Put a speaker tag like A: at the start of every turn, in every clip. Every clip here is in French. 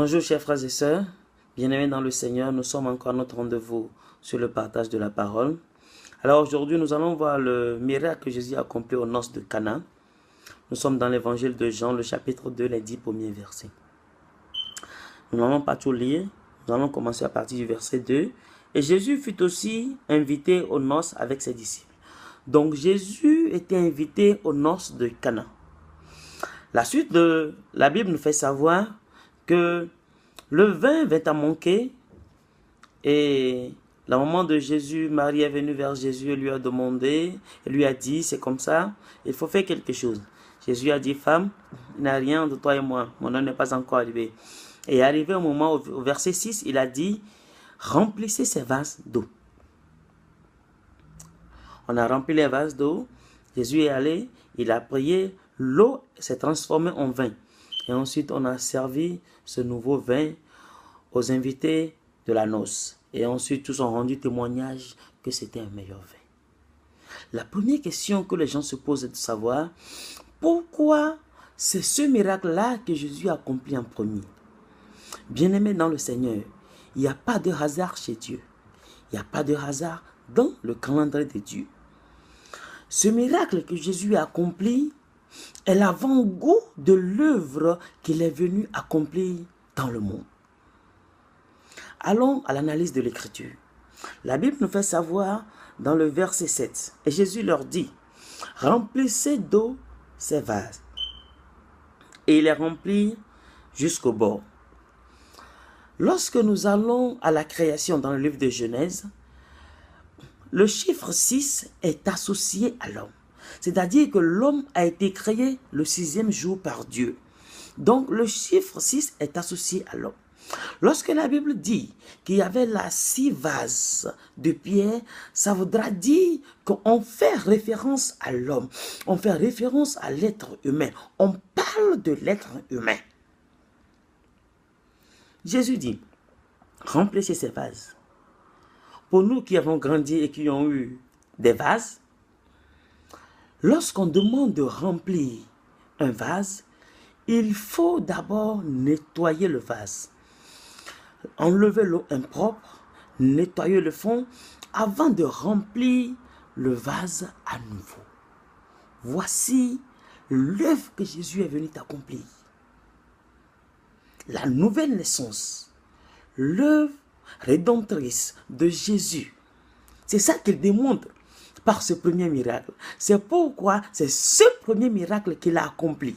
A: Bonjour chers frères et sœurs, bien-aimés dans le Seigneur, nous sommes encore à notre rendez-vous sur le partage de la parole. Alors aujourd'hui nous allons voir le miracle que Jésus a accompli aux noces de Cana. Nous sommes dans l'évangile de Jean, le chapitre 2, les 10 premiers versets. Nous n'allons pas tout lire, nous allons commencer à partir du verset 2. Et Jésus fut aussi invité aux noces avec ses disciples. Donc Jésus était invité aux noces de Cana. La suite de la Bible nous fait savoir que le vin vint à manquer et la maman de Jésus, Marie, est venue vers Jésus et lui a demandé, elle lui a dit, c'est comme ça, il faut faire quelque chose. Jésus a dit, femme, il n'y a rien entre toi et moi, mon heure n'est pas encore arrivé. Et arrivé au moment, au verset 6, il a dit, remplissez ces vases d'eau. On a rempli les vases d'eau, Jésus est allé, il a prié, l'eau s'est transformée en vin. Et ensuite, on a servi ce nouveau vin aux invités de la noce. Et ensuite, tous ont rendu témoignage que c'était un meilleur vin. La première question que les gens se posent est de savoir pourquoi c'est ce miracle-là que Jésus a accompli en premier. Bien-aimés dans le Seigneur, il n'y a pas de hasard chez Dieu. Il n'y a pas de hasard dans le calendrier de Dieu. Ce miracle que Jésus a accompli est l'avant-goût de l'œuvre qu'il est venu accomplir dans le monde. Allons à l'analyse de l'Écriture. La Bible nous fait savoir dans le verset 7, et Jésus leur dit, remplissez d'eau ces vases. Et il les remplit jusqu'au bord. Lorsque nous allons à la création dans le livre de Genèse, le chiffre 6 est associé à l'homme. C'est-à-dire que l'homme a été créé le 6e jour par Dieu. Donc le chiffre 6 est associé à l'homme. Lorsque la Bible dit qu'il y avait là 6 vases de pierre, ça voudra dire qu'on fait référence à l'homme. On fait référence à l'être humain. On parle de l'être humain. Jésus dit, remplissez ces vases. Pour nous qui avons grandi et qui ont eu des vases, lorsqu'on demande de remplir un vase, il faut d'abord nettoyer le vase. Enlever l'eau impropre, nettoyer le fond avant de remplir le vase à nouveau. Voici l'œuvre que Jésus est venu accomplir. La nouvelle naissance, l'œuvre rédemptrice de Jésus. C'est ça qu'il démontre par ce premier miracle. C'est pourquoi c'est ce premier miracle qu'il a accompli.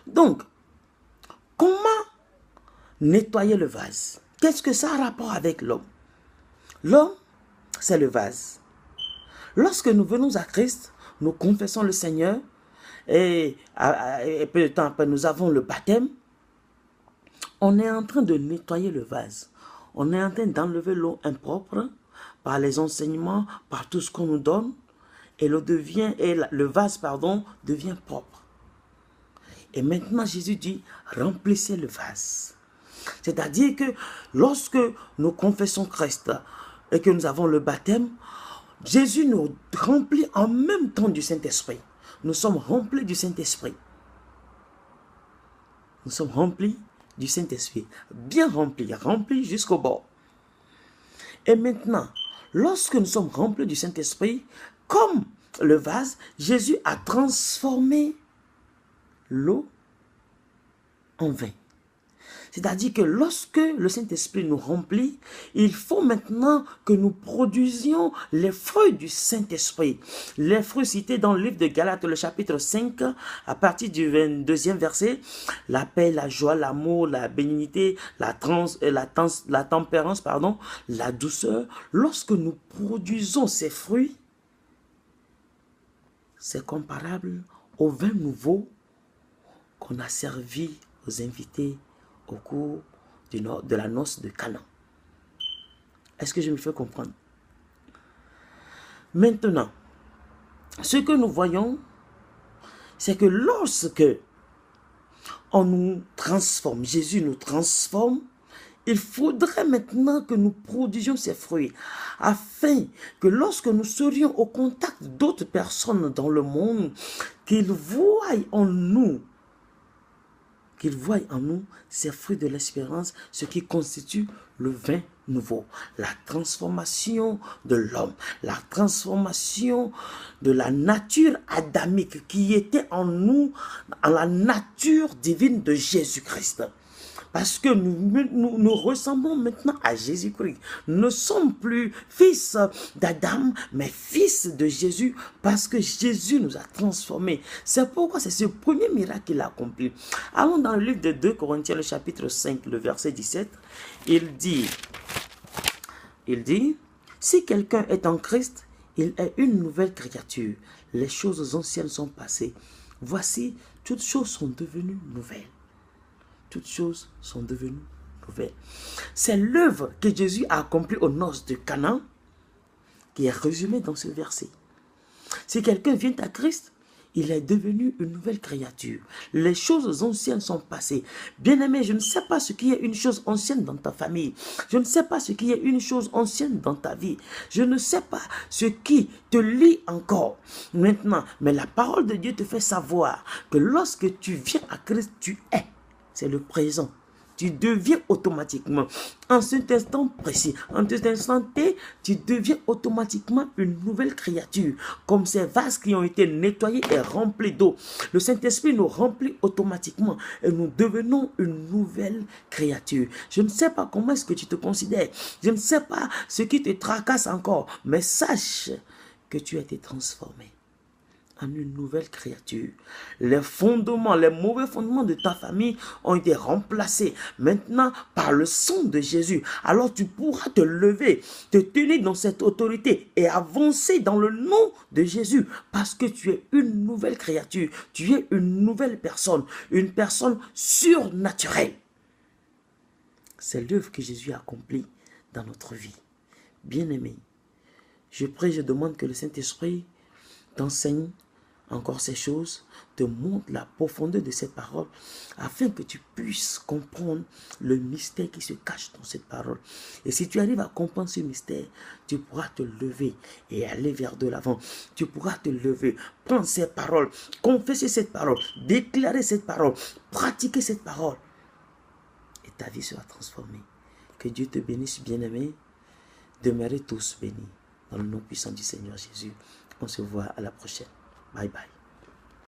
A: Donc, comment nettoyer le vase? Qu'est-ce que ça a rapport avec l'homme? L'homme, c'est le vase. Lorsque nous venons à Christ, nous confessons le Seigneur et peu de temps après, nous avons le baptême. On est en train de nettoyer le vase. On est en train d'enlever l'eau impropre par les enseignements, par tout ce qu'on nous donne. Et le vase devient propre. Et maintenant, Jésus dit, remplissez le vase. C'est-à-dire que lorsque nous confessons Christ et que nous avons le baptême, Jésus nous remplit en même temps du Saint-Esprit. Nous sommes remplis du Saint-Esprit. Nous sommes remplis du Saint-Esprit. Bien remplis, remplis jusqu'au bord. Et maintenant, lorsque nous sommes remplis du Saint-Esprit, comme le vase, Jésus a transformé l'eau en vin. C'est-à-dire que lorsque le Saint-Esprit nous remplit, il faut maintenant que nous produisions les fruits du Saint-Esprit. Les fruits cités dans le livre de Galates, le chapitre 5, à partir du 22e verset, la paix, la joie, l'amour, la bénignité, la tempérance, la douceur. Lorsque nous produisons ces fruits, c'est comparable au vin nouveau qu'on a servi aux invités au cours de la noce de Cana. Est-ce que je me fais comprendre? Maintenant, ce que nous voyons, c'est que lorsque on nous transforme, Jésus nous transforme, il faudrait maintenant que nous produisions ces fruits, afin que lorsque nous serions au contact d'autres personnes dans le monde, qu'ils voient en nous qu'il voie en nous ces fruits de l'espérance, ce qui constitue le vin nouveau, la transformation de l'homme, la transformation de la nature adamique qui était en nous, en la nature divine de Jésus-Christ. Parce que nous ressemblons maintenant à Jésus-Christ. Nous ne sommes plus fils d'Adam, mais fils de Jésus, parce que Jésus nous a transformés. C'est pourquoi c'est ce premier miracle qu'il a accompli. Allons dans le livre de 2 Corinthiens, le chapitre 5, le verset 17. Il dit, si quelqu'un est en Christ, il est une nouvelle créature. Les choses anciennes sont passées. Voici, toutes choses sont devenues nouvelles. Toutes choses sont devenues nouvelles. C'est l'œuvre que Jésus a accomplie aux noces de Cana qui est résumée dans ce verset. Si quelqu'un vient à Christ, il est devenu une nouvelle créature. Les choses anciennes sont passées. Bien-aimé, je ne sais pas ce qui est une chose ancienne dans ta famille. Je ne sais pas ce qui est une chose ancienne dans ta vie. Je ne sais pas ce qui te lie encore maintenant. Mais la parole de Dieu te fait savoir que lorsque tu viens à Christ, tu es. C'est le présent. Tu deviens automatiquement, en cet instant précis, en cet instant T, tu deviens automatiquement une nouvelle créature. Comme ces vases qui ont été nettoyés et remplis d'eau. Le Saint-Esprit nous remplit automatiquement et nous devenons une nouvelle créature. Je ne sais pas comment est-ce que tu te considères. Je ne sais pas ce qui te tracasse encore. Mais sache que tu as été transformé en une nouvelle créature. Les fondements, les mauvais fondements de ta famille ont été remplacés maintenant par le sang de Jésus. Alors tu pourras te lever, te tenir dans cette autorité et avancer dans le nom de Jésus parce que tu es une nouvelle créature, tu es une nouvelle personne, une personne surnaturelle. C'est l'œuvre que Jésus a accomplie dans notre vie. Bien-aimé, je prie, je demande que le Saint-Esprit t'enseigne encore ces choses, te montre la profondeur de cette parole, afin que tu puisses comprendre le mystère qui se cache dans cette parole. Et si tu arrives à comprendre ce mystère, tu pourras te lever et aller vers de l'avant. Tu pourras te lever, prendre ces paroles, confesser cette parole, déclarer cette parole, pratiquer cette parole. Et ta vie sera transformée. Que Dieu te bénisse, bien-aimé. Demeurez tous bénis dans le nom puissant du Seigneur Jésus. On se voit à la prochaine. Bye bye.